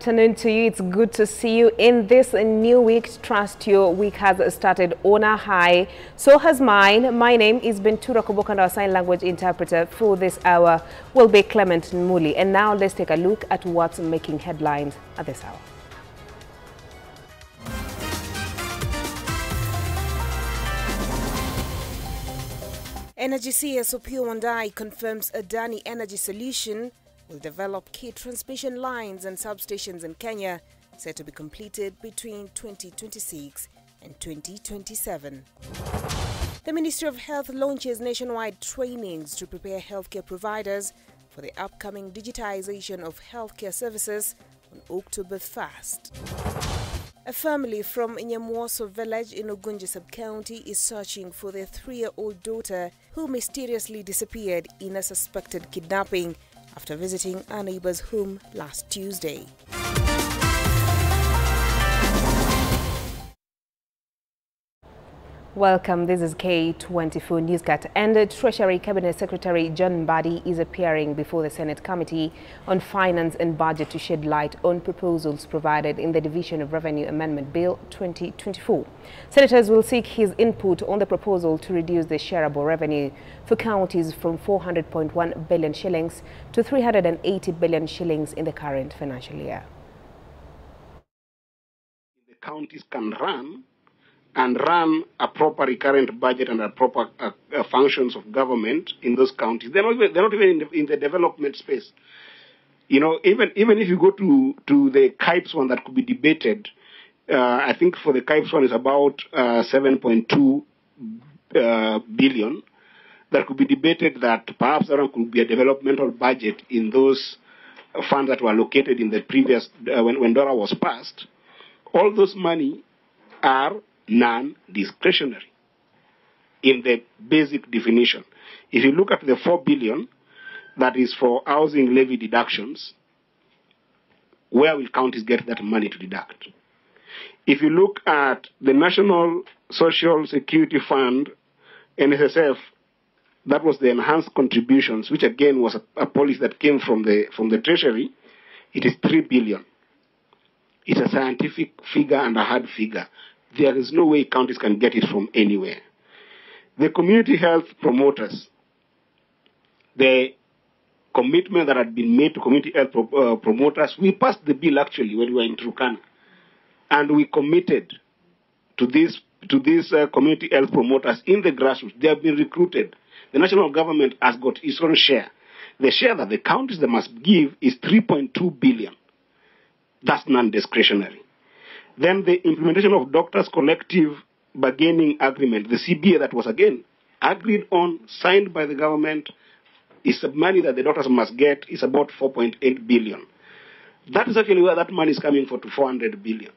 Afternoon to you. It's good to see you in this new week. Trust your week has started on a high. So has mine. My name is Bentura Kubok, and our sign language interpreter for this hour will be Clement Muli. And now let's take a look at what's making headlines at this hour. Energy CS Opiyo Wandai confirms Adani Energy Solution will develop key transmission lines and substations in Kenya, set to be completed between 2026 and 2027. The Ministry of Health launches nationwide trainings to prepare healthcare providers for the upcoming digitization of healthcare services on October 1st. A family from Nyamwoso village in Ogunje sub-county is searching for their 3-year-old daughter who mysteriously disappeared in a suspected kidnapping after visiting a neighbor's home last Tuesday. Welcome, this is K24 Newscat, and Treasury Cabinet Secretary John Mbadi is appearing before the Senate Committee on Finance and Budget to shed light on proposals provided in the Division of Revenue Amendment Bill 2024. Senators will seek his input on the proposal to reduce the shareable revenue for counties from 400.1 billion shillings to 380 billion shillings in the current financial year. The counties can run a proper recurrent budget and a proper functions of government in those counties. They're not even in the development space. You know, even if you go to the KIPES one that could be debated, I think for the KIPES one is about 7.2 billion. That could be debated that perhaps there could be a developmental budget in those funds that were allocated in the previous, when DORA was passed. All those money are non-discretionary in the basic definition. If you look at the 4 billion that is for housing levy deductions, where will counties get that money to deduct? If you look at the National Social Security Fund, NSSF, that was the enhanced contributions, which again was a policy that came from the Treasury, it is 3 billion. It's a scientific figure and a hard figure. There is no way counties can get it from anywhere. The community health promoters, the commitment that had been made to community health promoters, we passed the bill actually when we were in Turkana, and we committed to these community health promoters in the grassroots. They have been recruited. The national government has got its own share. The share that the counties they must give is 3.2 billion. That's non-discretionary. Then the implementation of Doctors' Collective Bargaining Agreement, the CBA that was again agreed on, signed by the government, is the money that the doctors must get is about 4.8 billion. That is actually where that money is coming for, to 400 billion,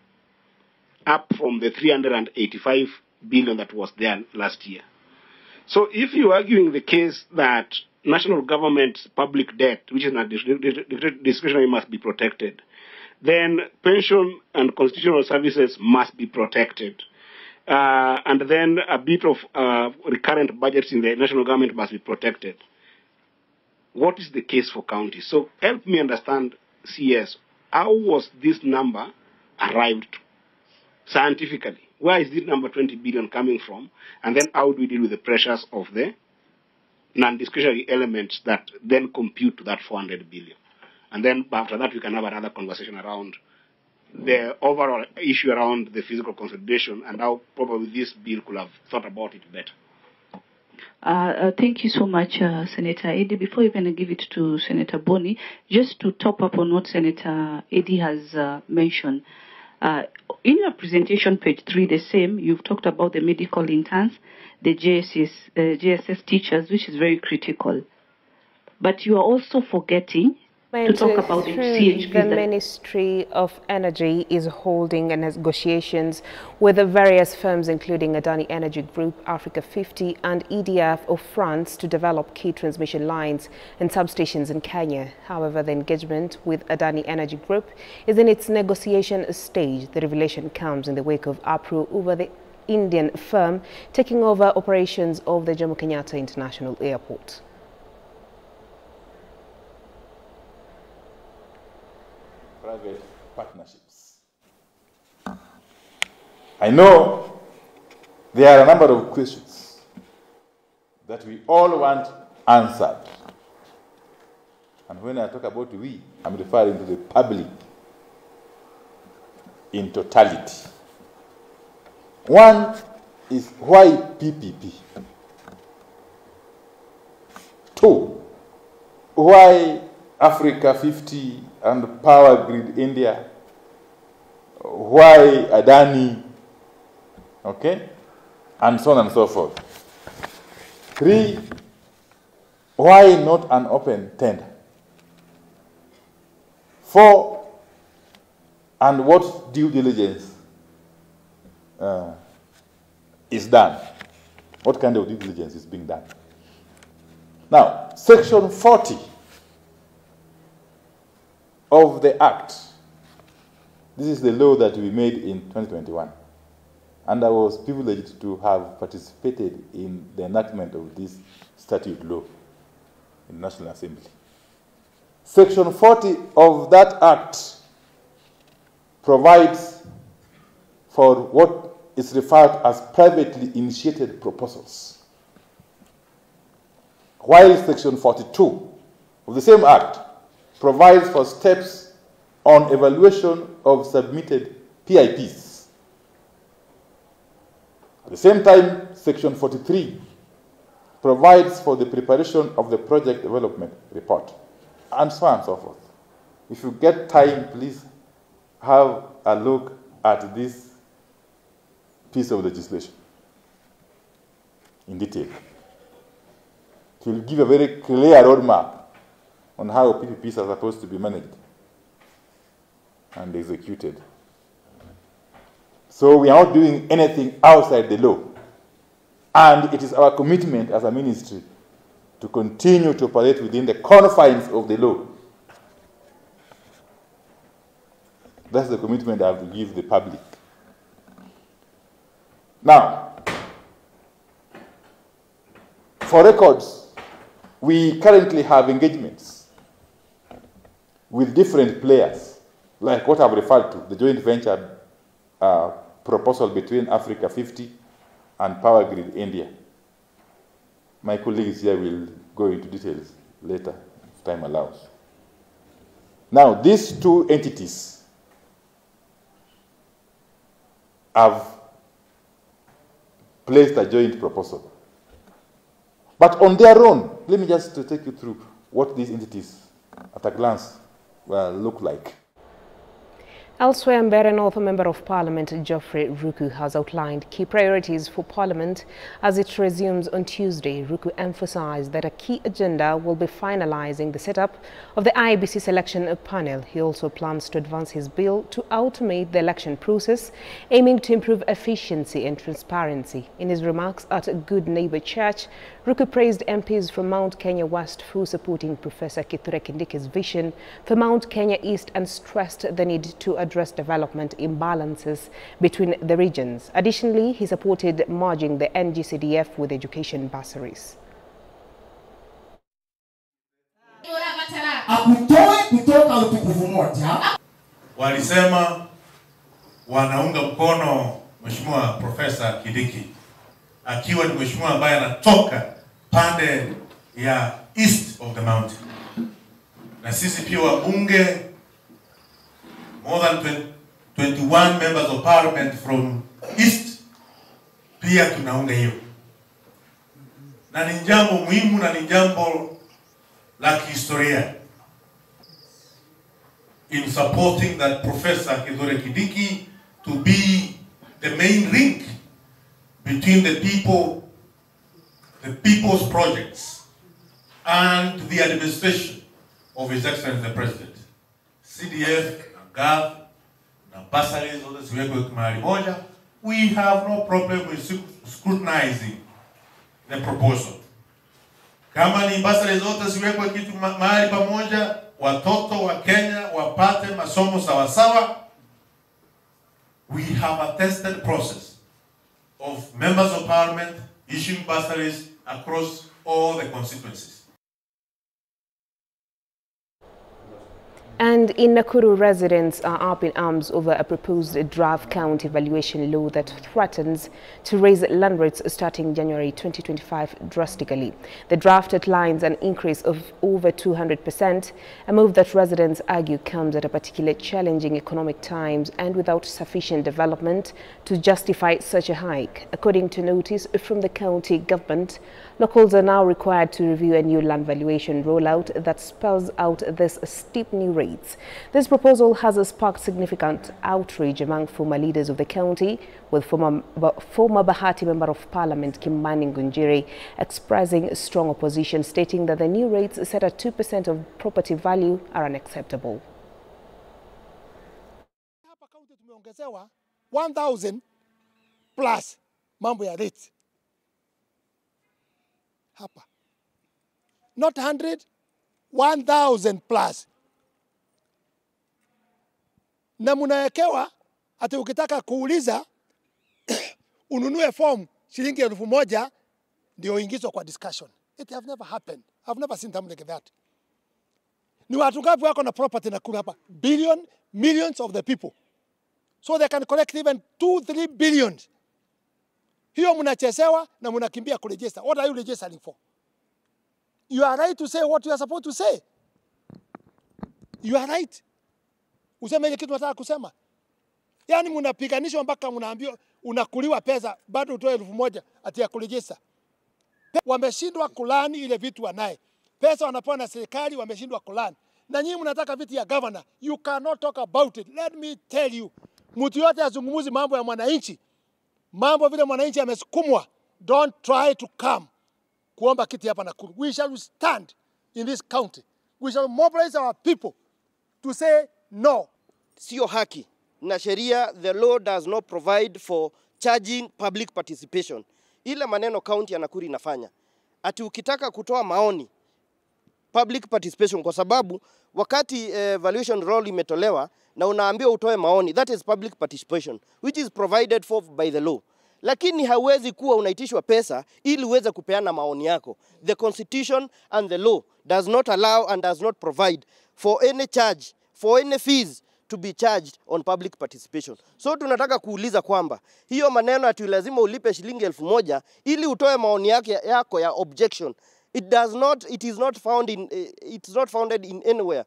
up from the 385 billion that was there last year. So if you are arguing the case that national government's public debt, which is not discretionary, must be protected, then pension and constitutional services must be protected. And then a bit of recurrent budgets in the national government must be protected. What is the case for counties? So help me understand, CS, how was this number arrived scientifically? Where is this number 20 billion coming from? And then how do we deal with the pressures of the non-discretionary elements that then compute to that 400 billion? And then after that, we can have another conversation around the overall issue around the physical consolidation and how probably this bill could have thought about it better. Thank you so much, Senator Eddie. Before even I give it to Senator Boni, just to top up on what Senator Eddie has mentioned, In your presentation, page 3, the same, you've talked about the medical interns, the JSS teachers, which is very critical. But you are also forgetting to talk about the CHPs. The Ministry of Energy is holding negotiations with the various firms, including Adani Energy Group, Africa 50, and EDF of France to develop key transmission lines and substations in Kenya. However, the engagement with Adani Energy Group is in its negotiation stage. The revelation comes in the wake of uproar over the Indian firm taking over operations of the Jomo Kenyatta International Airport. Private partnerships. I know there are a number of questions that we all want answered. And when I talk about we, I'm referring to the public in totality. One is why PPP? Two, why Africa 50 and Power Grid India? Why Adani? Okay? And so on and so forth. Three, why not an open tender? Four, and what due diligence is done? What kind of due diligence is being done? Now, Section 40 of the Act, this is the law that we made in 2021, and I was privileged to have participated in the enactment of this statute law in the National Assembly. Section 40 of that Act provides for what is referred as privately initiated proposals, while Section 42 of the same Act provides for steps on evaluation of submitted PIPs. At the same time, Section 43 provides for the preparation of the project development report, and so on and so forth. If you get time, please have a look at this piece of legislation in detail. It will give a very clear roadmap on how PPPs are supposed to be managed and executed. So we are not doing anything outside the law. And it is our commitment as a ministry to continue to operate within the confines of the law. That's the commitment I have to give the public. Now, for records, we currently have engagements with different players, like what I've referred to, the joint venture proposal between Africa 50 and Power Grid India. My colleagues here will go into details later, if time allows. Now, these two entities have placed a joint proposal. But on their own, let me just take you through what these entities at a glance look like. Elsewhere, Mbeere North Member of Parliament Geoffrey Ruku has outlined key priorities for Parliament as it resumes on Tuesday. Ruku emphasized that a key agenda will be finalizing the setup of the IEBC selection panel. He also plans to advance his bill to automate the election process, aiming to improve efficiency and transparency. In his remarks at Good Neighbor Church, Ruku praised MPs from Mount Kenya West for supporting Professor Kithure Kindiki's vision for Mount Kenya East and stressed the need to address development imbalances between the regions. Additionally, he supported merging the NGCDF with education bursaries. Walisema wanaunga mkono Mheshimiwa Professor Kindiki akiwa ni mheshimiwa ambaye anatoka pande ya east of the mountain. Na sisi pia wabunge more than 21 members of parliament from east pia tunaunga hiyo. Na ni jambo muhimu na ni jambo la kihistoria in supporting that Professor Kithure Kindiki to be the main link between the people, the people's projects, and the administration of His Excellency the President. CDF, GAV, bursaries, all this we have no problem with scrutinizing the proposal. Kama ni bursaries zote ziwekwe kitu mahali pamoja, watoto wa Kenya wapate masomo sawa sawa. We have a tested process of members of parliament issuing bursaries across all the constituencies. And in Nakuru, residents are up in arms over a proposed draft county valuation law that threatens to raise land rates starting January 2025 drastically. The draft outlines an increase of over 200%, a move that residents argue comes at a particularly challenging economic times and without sufficient development to justify such a hike. According to notice from the county government, locals are now required to review a new land valuation rollout that spells out this steep new rate. This proposal has sparked significant outrage among former leaders of the county, with former Bahati Member of Parliament Kimani Ngunjiri expressing strong opposition, stating that the new rates set at 2% of property value are unacceptable. Hapa county tumeongezewa 1,000 plus mambo ya rates. Hapa. Not 100, 1,000 plus. Na munawekewa ati ukitaka kuuliza ununue form shilingi 1,000 ndio ingizwe kwa discussion. It have never happened. I've never seen them like that. Ni watu ngapi wako na property Nakuru hapa? Millions of the people. So they can collect even 2-3 billion. Hiyo munachezewa na munakimbia kuregister. What are you registering for? You are right to say what you are supposed to say. You are right. Useme ile kitu unataka kusema. Yaani mnapiganishwa mpaka mnaambiwa unakuliwa pesa bado utoe 1,000 ati ya kurejista. Wameshindwa kulani ile vitu wanaye. Pesa wanapewa na serikali wameshindwa kulani. Na nyinyi mnataka vitu ya governor. You cannot talk about it. Let me tell you. Mtu yote azungumuzi mambo ya mwananchi. Mambo vile mwananchi amesukumwa. Don't try to come kuomba kiti hapa Nakuru. We shall stand in this county. We shall mobilize our people to say no. Sio haki na sheria, the law does not provide for charging public participation. Ile maneno county ya Nakuru inafanya ati ukitaka kutoa maoni public participation, kwa sababu wakati valuation roll imetolewa na unaambiwa utoe maoni, that is public participation which is provided for by the law. Lakini hauwezi kuwa unaitishwa pesa ili uweze kupeana maoni yako. The constitution and the law does not allow and does not provide for any charge, for any fees to be charged on public participation. So tunataka kuuliza kwamba hiyo maneno ati lazima ulipe shilingi 1,000 ili utoe maoni yako ya objection. It is not founded in anywhere.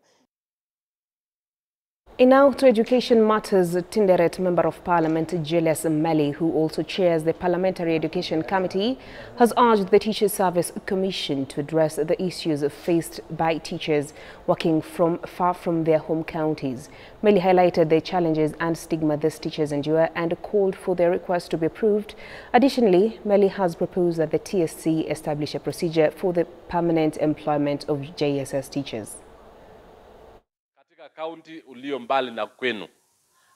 In now to education matters, Tinderet Member of Parliament Julius Meli, who also chairs the Parliamentary Education Committee, has urged the Teachers Service Commission to address the issues faced by teachers working far from their home counties. Meli highlighted the challenges and stigma these teachers endure and called for their request to be approved. Additionally, Meli has proposed that the TSC establish a procedure for the permanent employment of JSS teachers. County ulio mbali na kwenu.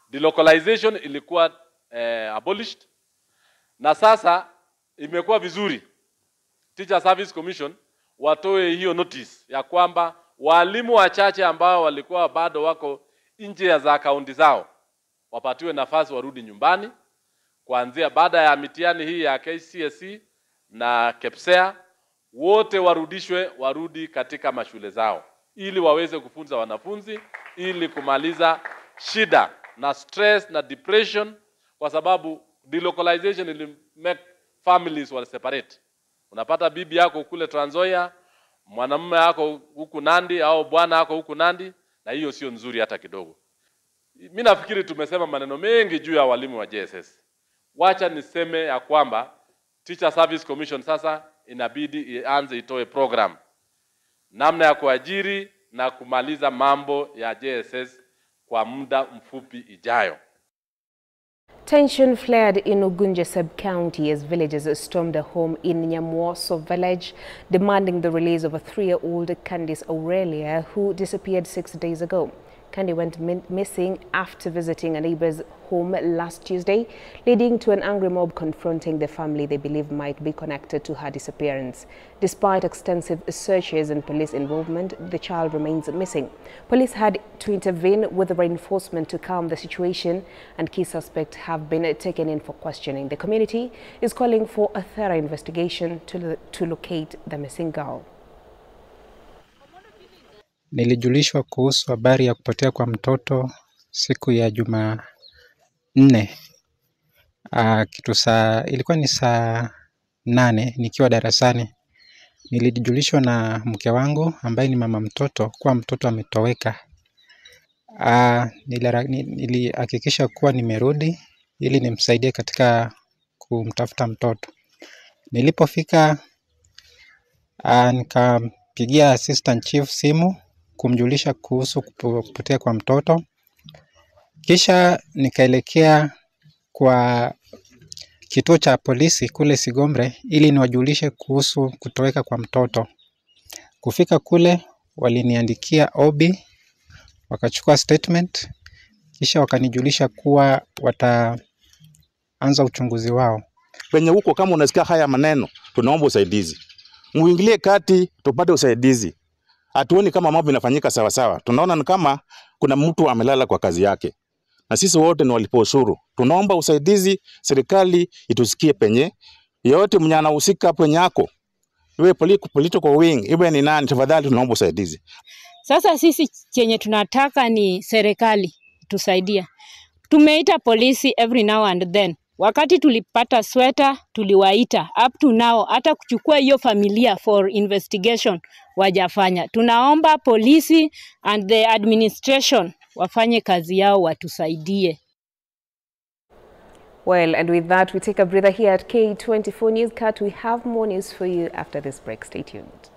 Delocalization ilikuwa abolished na sasa imekuwa vizuri. Teacher Service Commission watoe hiyo notice ya kwamba walimu wachache ambao walikuwa bado wako nje za kaunti zao wapatiwe nafasi warudi nyumbani kuanzia baada ya mitihani hii ya KCSE na KPSEA, wote warudi katika mashule zao ili waweze kufunza wanafunzi ili kumaliza shida na stress na depression, kwa sababu delocalization ili make families were separate. Unapata bibi yako kule Trans Nzoia, mwanamume yako huku Nandi au bwana yako huku Nandi, na hiyo sio nzuri hata kidogo. Mimi nafikiri tumesema maneno mengi juu ya walimu wa JSS. Wacha niseme ya kwamba Teacher Service Commission sasa inabidi ianze itoe program namna ya kuajiri na kumaliza mambo ya JSS kwa muda mfupi ijayo. Tension flared in Ugunja sub-county as villagers stormed a home in Nyamwoso village, demanding the release of a 3-year-old Candice Aurelia who disappeared 6 days ago. Candy went missing after visiting a neighbor's home last Tuesday, leading to an angry mob confronting the family they believe might be connected to her disappearance. Despite extensive searches and police involvement, the child remains missing. Police had to intervene with reinforcement to calm the situation, and key suspects have been taken in for questioning. The community is calling for a thorough investigation to locate the missing girl. Nilijulishwa kuhusu habari ya kupotea kwa mtoto siku ya Jumanne. Ilikuwa ni saa 8 nikiwa darasani. Nilijulishwa na mke wangu ambaye ni mama mtoto kuwa mtoto ametoweka. Nilihakikisha kuwa nimerudi ili nimsaidie katika kumtafuta mtoto. Nilipofika nikampigia assistant chief simu kumjulisha kuhusu kupotea kwa mtoto. Kisha nikaelekea kwa kituo cha polisi kule Sigombre ili niwajulishe kuhusu kutoweka kwa mtoto. Kufika kule waliniandikia OB, wakachukua statement, kisha wakanijulisha kuwa wataanza uchunguzi wao. Penye huko kama unasikia haya maneno, tunaomba usaidizi. Muingilie kati tupate usaidizi. Hatuoni kama mambo yanafanyika sawa sawa. Tunaona ni kama kuna mtu amelala kwa kazi yake. Na sisi wote ni walipa ushuru. Tunaomba usaidizi, serikali itusikie penye. Yote mwenye anahusika penye yako. Iwe political wing, iwe ni nani, tafadhali tunaomba usaidizi. Sasa sisi chenye tunataka ni serikali tusaidia. Tumeita polisi every now and then. Wakati tulipata sweta tuliwaita, up to now hata kuchukua hiyo familia for investigation wajafanya. Tunaomba polisi and the administration wafanye kazi yao watusaidie. Well, and with that we take a breather here at K24 Newscast. We have more news for you after this break. Stay tuned.